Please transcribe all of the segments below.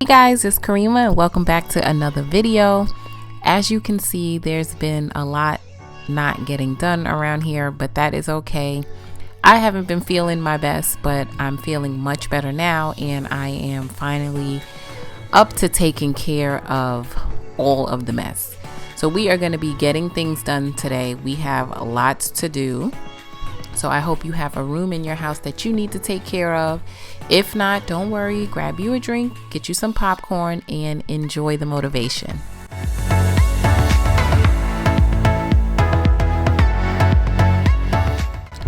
Hey guys, it's Kerima and welcome back to another video. As you can see, there's been a lot not getting done around here, but that is okay. I haven't been feeling my best, but I'm feeling much better now, and I am finally up to taking care of all of the mess. So we are going to be getting things done today. We have lots to do. So I hope you have a room in your house that you need to take care of. If not, don't worry, grab you a drink, get you some popcorn, and enjoy the motivation.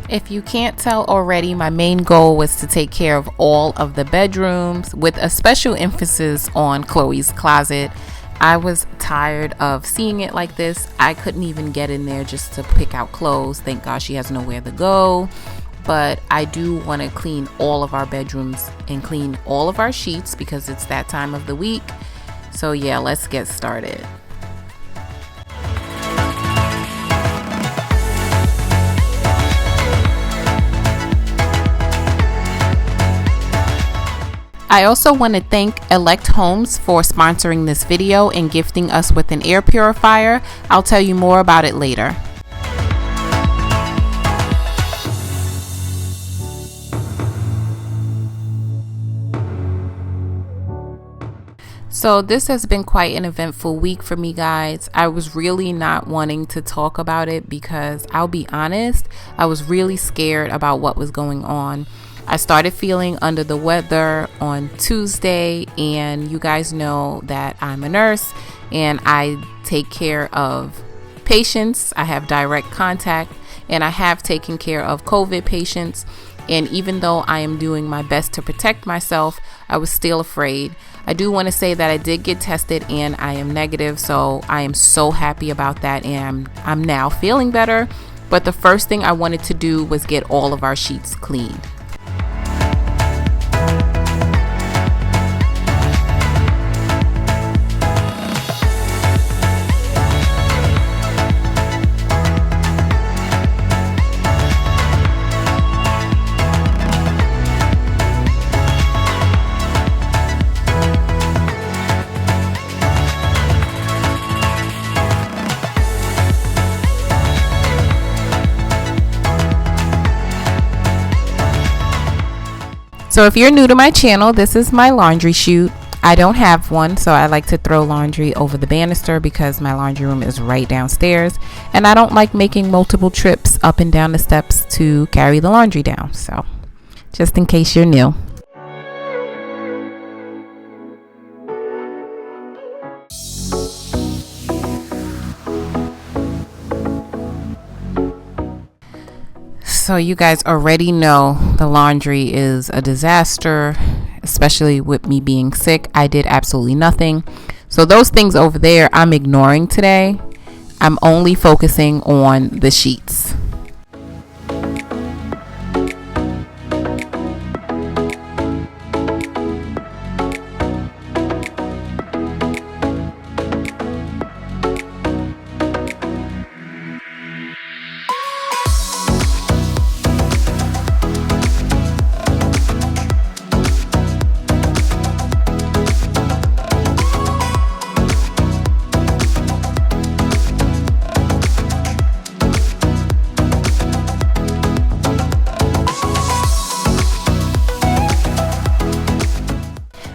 If you can't tell already, my main goal was to take care of all of the bedrooms with a special emphasis on Chloe's closet. I was tired of seeing it like this. I couldn't even get in there just to pick out clothes. Thank God she has nowhere to go. But I do want to clean all of our bedrooms and clean all of our sheets because it's that time of the week. So yeah, let's get started. I also want to thank Elechomes for sponsoring this video and gifting us with an air purifier. I'll tell you more about it later. So this has been quite an eventful week for me, guys. I was really not wanting to talk about it because I'll be honest, I was really scared about what was going on. I started feeling under the weather on Tuesday, and you guys know that I'm a nurse and I take care of patients. I have direct contact, and I have taken care of COVID patients. And even though I am doing my best to protect myself, I was still afraid. I do want to say that I did get tested and I am negative, so I am so happy about that, and I'm now feeling better. But the first thing I wanted to do was get all of our sheets cleaned. So if you're new to my channel, this is my laundry chute. I don't have one, so I like to throw laundry over the banister because my laundry room is right downstairs, and I don't like making multiple trips up and down the steps to carry the laundry down. So just in case you're new. So you guys already know the laundry is a disaster, especially with me being sick. I did absolutely nothing. So those things over there, I'm ignoring today. I'm only focusing on the sheets.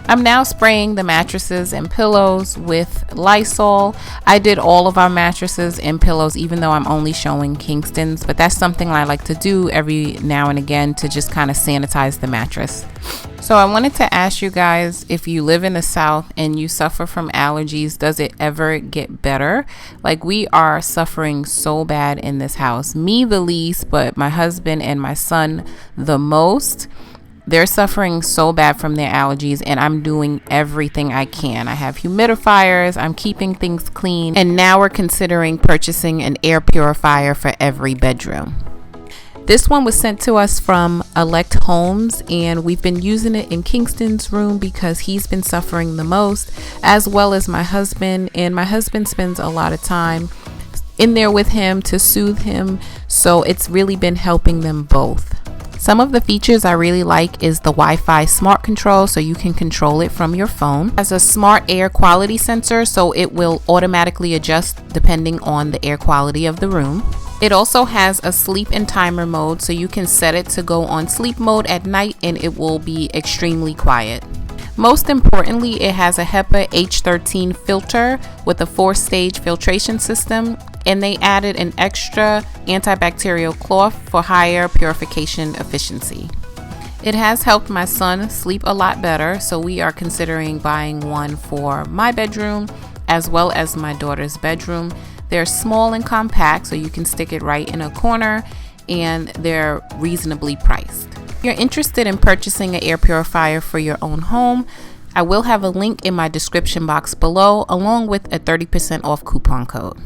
I'm now spraying the mattresses and pillows with Lysol. I did all of our mattresses and pillows, even though I'm only showing Kingston's, but that's something I like to do every now and again to just kind of sanitize the mattress. So I wanted to ask you guys, if you live in the South and you suffer from allergies, does it ever get better? Like, we are suffering so bad in this house. Me the least, but my husband and my son the most. They're suffering so bad from their allergies, and I'm doing everything I can. I have humidifiers, I'm keeping things clean, and now we're considering purchasing an air purifier for every bedroom. This one was sent to us from Elechomes, and we've been using it in Kingston's room because he's been suffering the most, as well as my husband, and my husband spends a lot of time in there with him to soothe him, so it's really been helping them both. Some of the features I really like is the Wi-Fi smart control, so you can control it from your phone. It has a smart air quality sensor, so it will automatically adjust depending on the air quality of the room. It also has a sleep and timer mode, so you can set it to go on sleep mode at night and it will be extremely quiet. Most importantly, it has a HEPA H13 filter with a 4-stage filtration system, and they added an extra antibacterial cloth for higher purification efficiency. It has helped my son sleep a lot better, so we are considering buying one for my bedroom as well as my daughter's bedroom. They're small and compact, so you can stick it right in a corner, and they're reasonably priced. If you're interested in purchasing an air purifier for your own home, I will have a link in my description box below, along with a 30% off coupon code.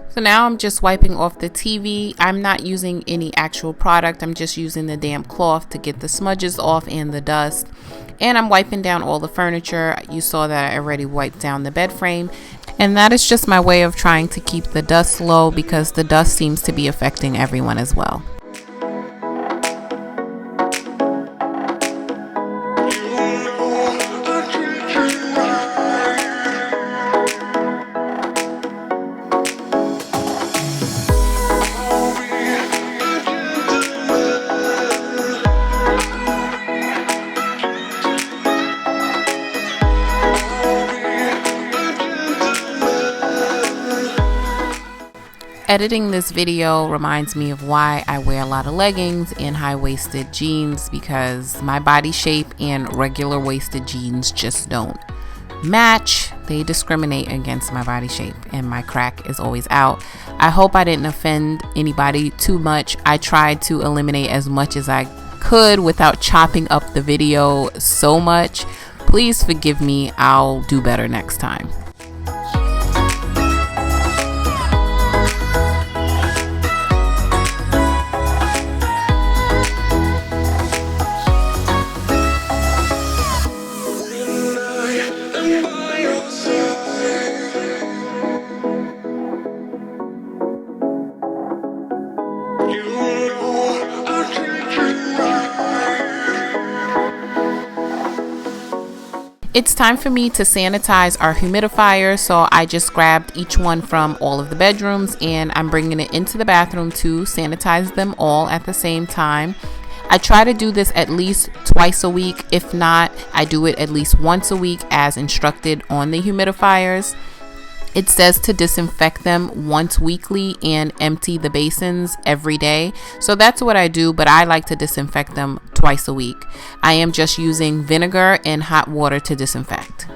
So now I'm just wiping off the TV. I'm not using any actual product. I'm just using the damp cloth to get the smudges off and the dust. And I'm wiping down all the furniture. You saw that I already wiped down the bed frame. And that is just my way of trying to keep the dust low, because the dust seems to be affecting everyone as well. Editing this video reminds me of why I wear a lot of leggings and high-waisted jeans, because my body shape and regular waisted jeans just don't match. They discriminate against my body shape, and my crack is always out. I hope I didn't offend anybody too much. I tried to eliminate as much as I could without chopping up the video so much. Please forgive me. I'll do better next time. It's time for me to sanitize our humidifier, so I just grabbed each one from all of the bedrooms and I'm bringing it into the bathroom to sanitize them all at the same time. I try to do this at least twice a week. If not, I do it at least once a week as instructed on the humidifiers. It says to disinfect them once weekly and empty the basins every day. So that's what I do, but I like to disinfect them twice a week. I am just using vinegar and hot water to disinfect.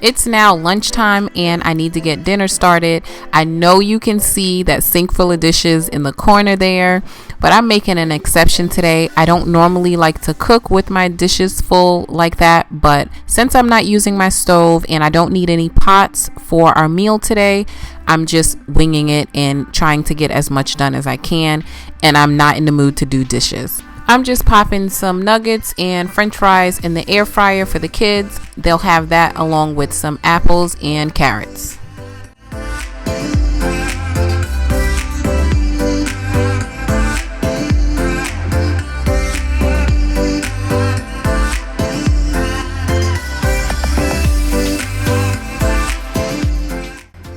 It's now lunchtime and I need to get dinner started. I know you can see that sink full of dishes in the corner there, but I'm making an exception today. I don't normally like to cook with my dishes full like that, but since I'm not using my stove and I don't need any pots for our meal today, I'm just winging it and trying to get as much done as I can, and I'm not in the mood to do dishes. I'm just popping some nuggets and french fries in the air fryer for the kids. They'll have that along with some apples and carrots.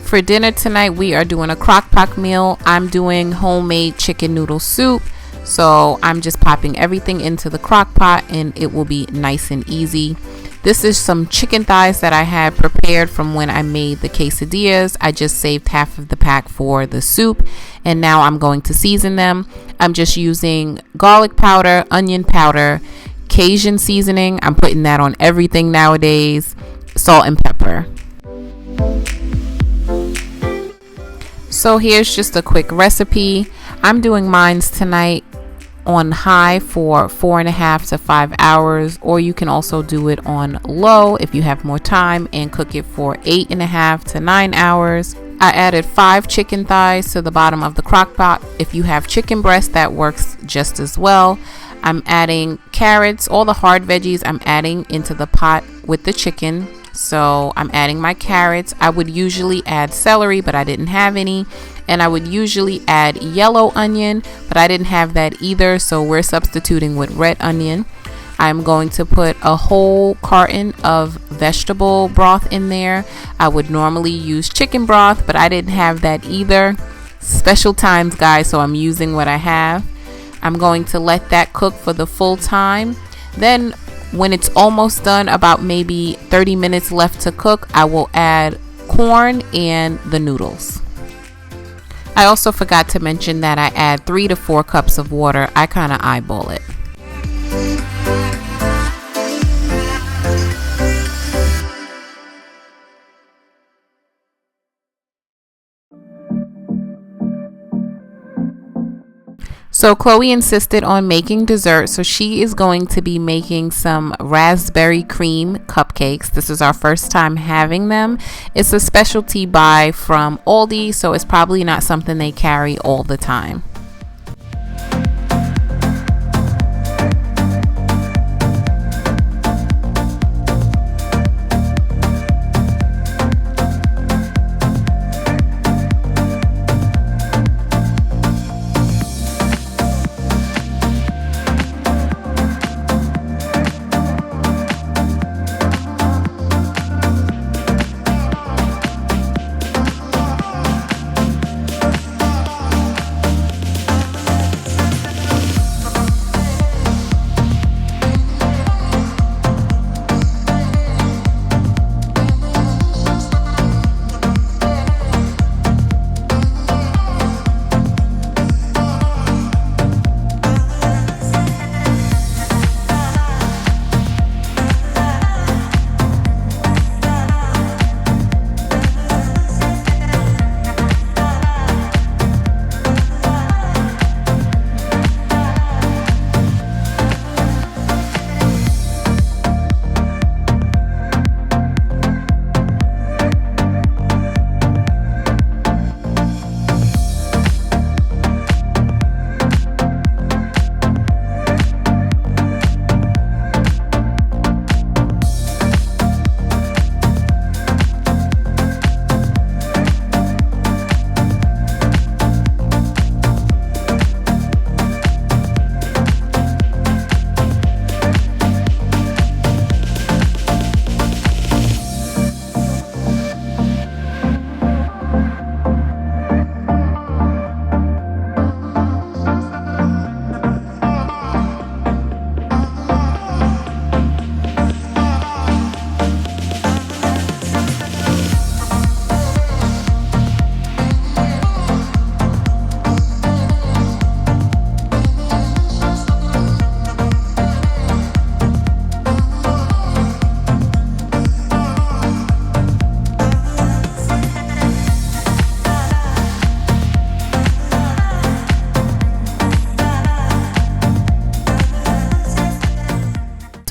For dinner tonight, we are doing a crock pot meal. I'm doing homemade chicken noodle soup. So I'm just popping everything into the crock pot and it will be nice and easy. This is some chicken thighs that I had prepared from when I made the quesadillas. I just saved half of the pack for the soup and now I'm going to season them. I'm just using garlic powder, onion powder, Cajun seasoning. I'm putting that on everything nowadays, salt and pepper. So here's just a quick recipe. I'm doing mines tonight on high for 4.5 to 5 hours, or you can also do it on low if you have more time and cook it for 8.5 to 9 hours. I added 5 chicken thighs to the bottom of the crock pot. If you have chicken breast, that works just as well. I'm adding carrots, all the hard veggies I'm adding into the pot with the chicken. So I'm adding my carrots. I would usually add celery, but I didn't have any. And I would usually add yellow onion, but I didn't have that either. So we're substituting with red onion. I'm going to put a whole carton of vegetable broth in there. I would normally use chicken broth, but I didn't have that either. Special times, guys, so I'm using what I have. I'm going to let that cook for the full time. Then when it's almost done, about maybe 30 minutes left to cook, I will add corn and the noodles. I also forgot to mention that I add 3 to 4 cups of water. I kind of eyeball it. So Chloe insisted on making dessert, so she is going to be making some raspberry cream cupcakes. This is our first time having them. It's a specialty buy from Aldi, so it's probably not something they carry all the time.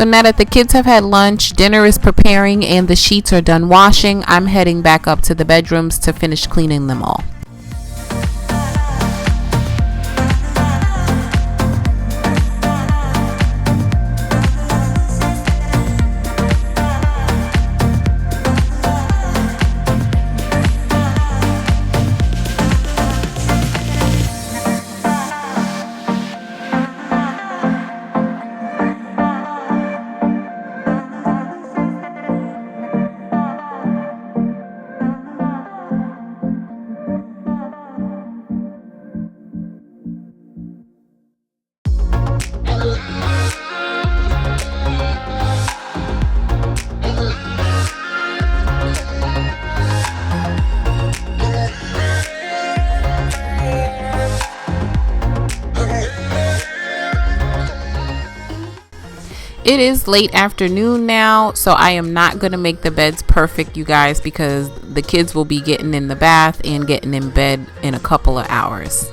So now that the kids have had lunch, dinner is preparing, and the sheets are done washing, I'm heading back up to the bedrooms to finish cleaning them all. It is late afternoon now, so I am not going to make the beds perfect, you guys, because the kids will be getting in the bath and getting in bed in a couple of hours.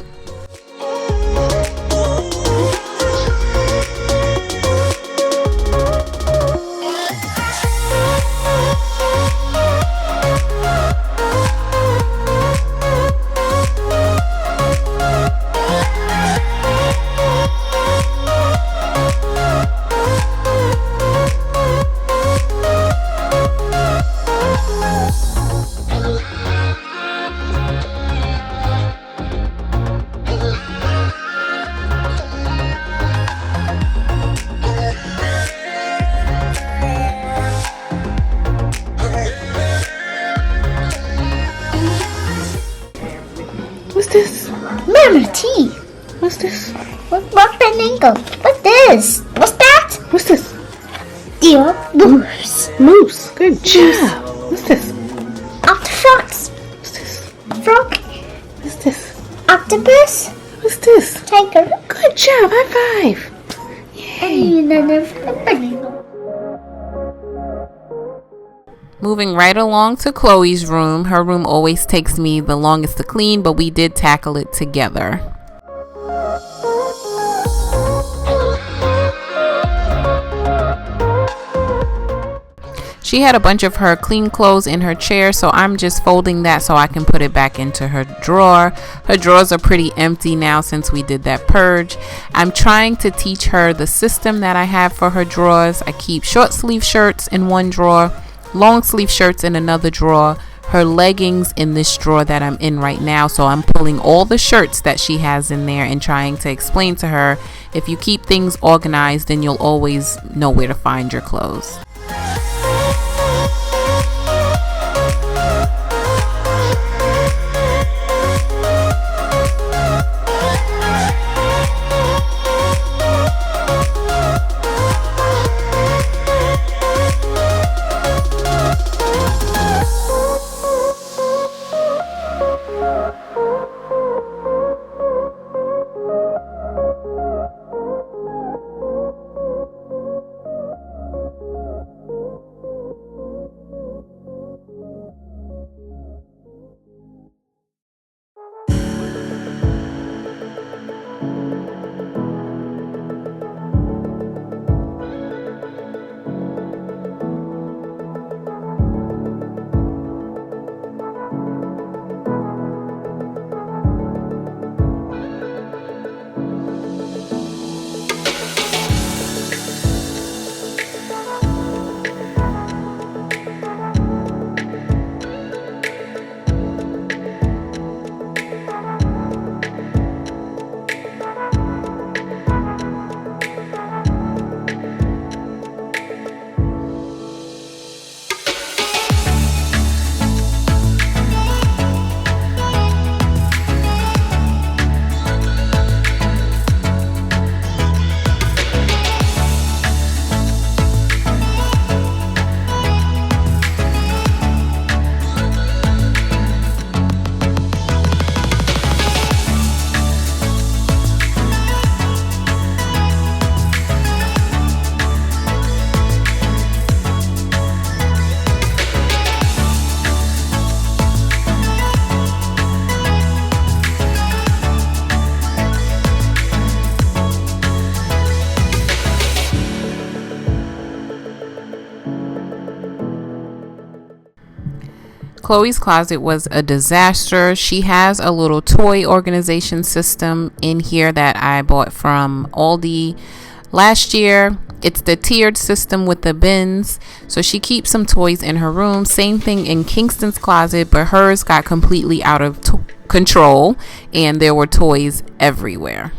What's this? Momma, tea. What's this? What's that ankle? What's this? What's that? What's this? Dear moose. Moose. Good job. What's this? Octopus. What's this? Frog. What's this? Octopus. What's this? Tiger. Good job. High five. And another banana. Moving right along to Chloe's room. Her room always takes me the longest to clean, but we did tackle it together. She had a bunch of her clean clothes in her chair, so I'm just folding that so I can put it back into her drawer. Her drawers are pretty empty now since we did that purge. I'm trying to teach her the system that I have for her drawers. I keep short sleeve shirts in one drawer, long sleeve shirts in another drawer, her leggings in this drawer that I'm in right now. So I'm pulling all the shirts that she has in there and trying to explain to her, if you keep things organized, then you'll always know where to find your clothes. Chloe's closet was a disaster. She has a little toy organization system in here that I bought from Aldi last year. It's the tiered system with the bins. So she keeps some toys in her room. Same thing in Kingston's closet, but hers got completely out of control and there were toys everywhere.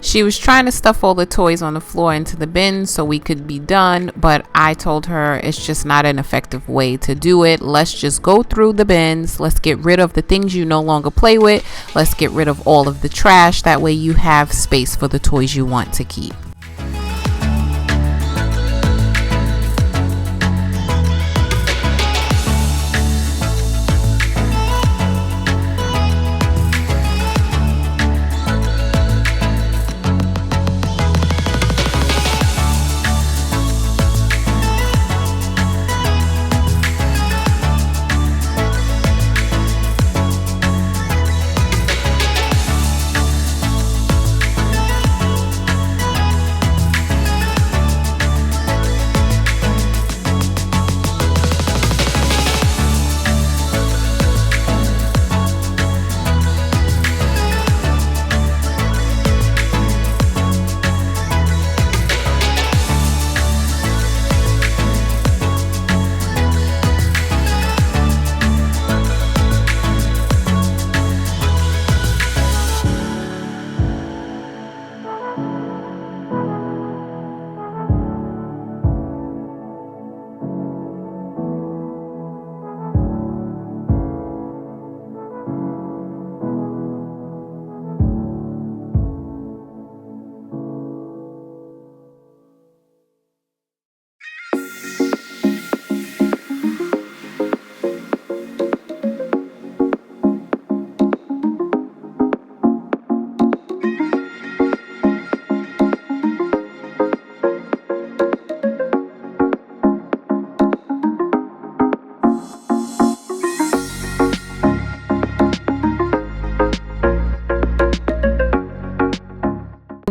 She was trying to stuff all the toys on the floor into the bin so we could be done, but I told her it's just not an effective way to do it. Let's just go through the bins. Let's get rid of the things you no longer play with. Let's get rid of all of the trash. That way you have space for the toys you want to keep.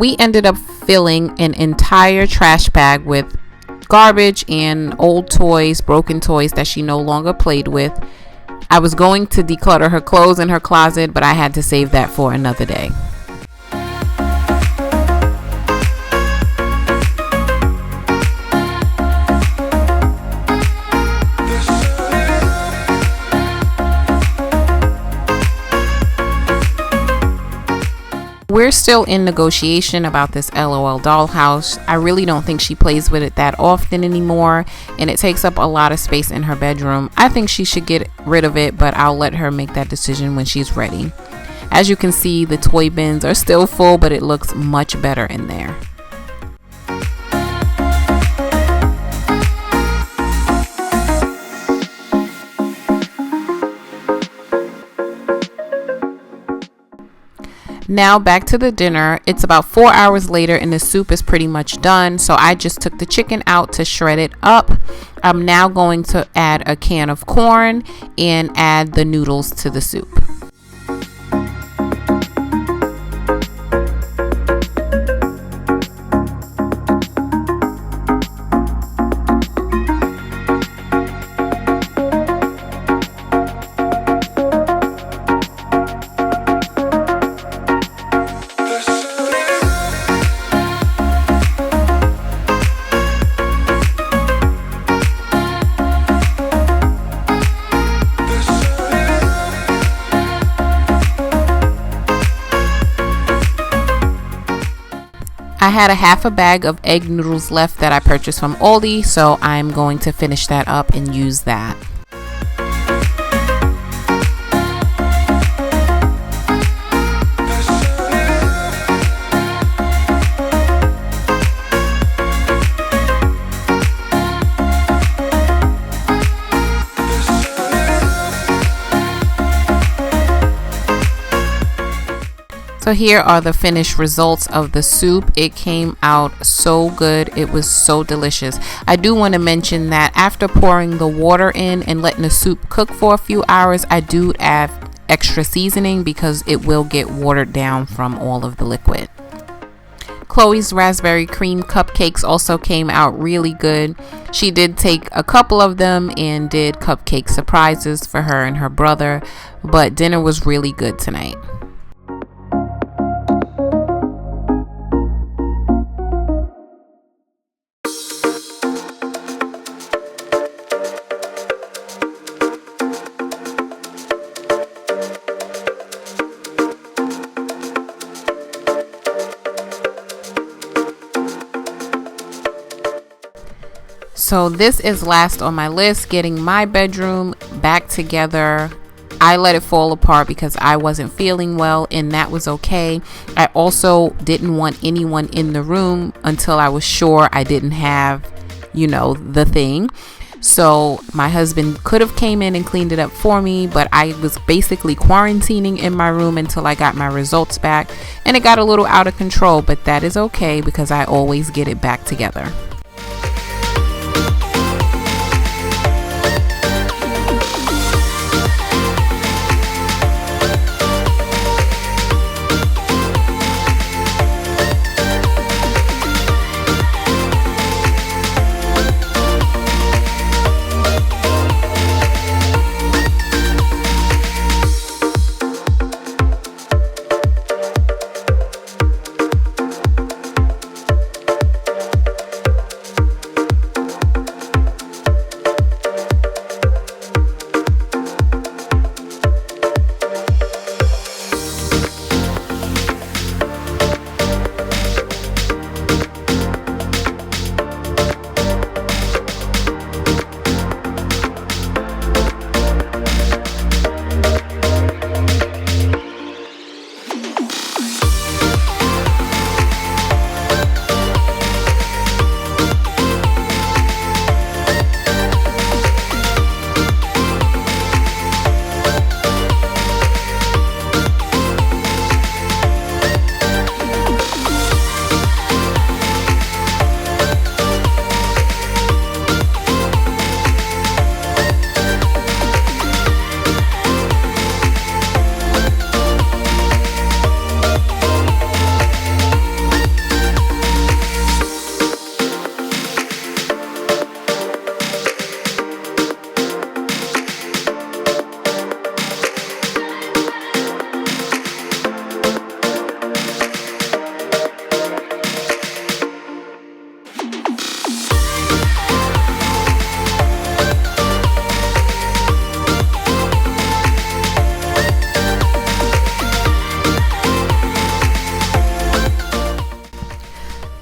we ended up filling an entire trash bag with garbage and old toys, broken toys that she no longer played with. I was going to declutter her clothes in her closet, but I had to save that for another day. We're still in negotiation about this LOL dollhouse. I really don't think she plays with it that often anymore, and it takes up a lot of space in her bedroom. I think she should get rid of it, but I'll let her make that decision when she's ready. As you can see, the toy bins are still full, but it looks much better in there. Now back to the dinner. It's about 4 hours later and the soup is pretty much done. So I just took the chicken out to shred it up. I'm now going to add a can of corn and add the noodles to the soup. I had a half a bag of egg noodles left that I purchased from Aldi, so I'm going to finish that up and use that. So here are the finished results of the soup. It came out so good. It was so delicious. I do want to mention that after pouring the water in and letting the soup cook for a few hours, I do add extra seasoning because it will get watered down from all of the liquid. Chloe's raspberry cream cupcakes also came out really good. She did take a couple of them and did cupcake surprises for her and her brother, but dinner was really good tonight. So this is last on my list, getting my bedroom back together. I let it fall apart because I wasn't feeling well, and that was okay. I also didn't want anyone in the room until I was sure I didn't have, the thing. So my husband could have came in and cleaned it up for me, but I was basically quarantining in my room until I got my results back, and it got a little out of control, but that is okay because I always get it back together.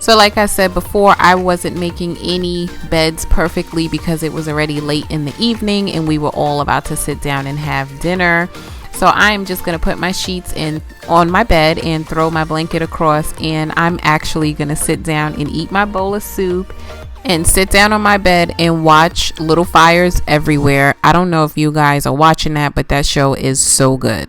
So like I said before, I wasn't making any beds perfectly because it was already late in the evening and we were all about to sit down and have dinner. So I'm just going to put my sheets in on my bed and throw my blanket across, and I'm actually going to sit down and eat my bowl of soup and sit down on my bed and watch Little Fires Everywhere. I don't know if you guys are watching that, but that show is so good.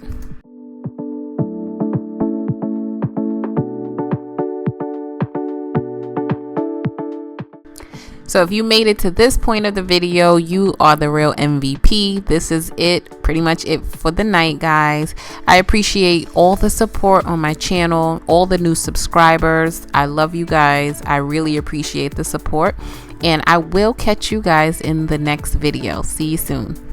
So if you made it to this point of the video, you are the real MVP. This is it, pretty much it for the night, guys. I appreciate all the support on my channel, all the new subscribers. I love you guys. I really appreciate the support, and I will catch you guys in the next video. See you soon.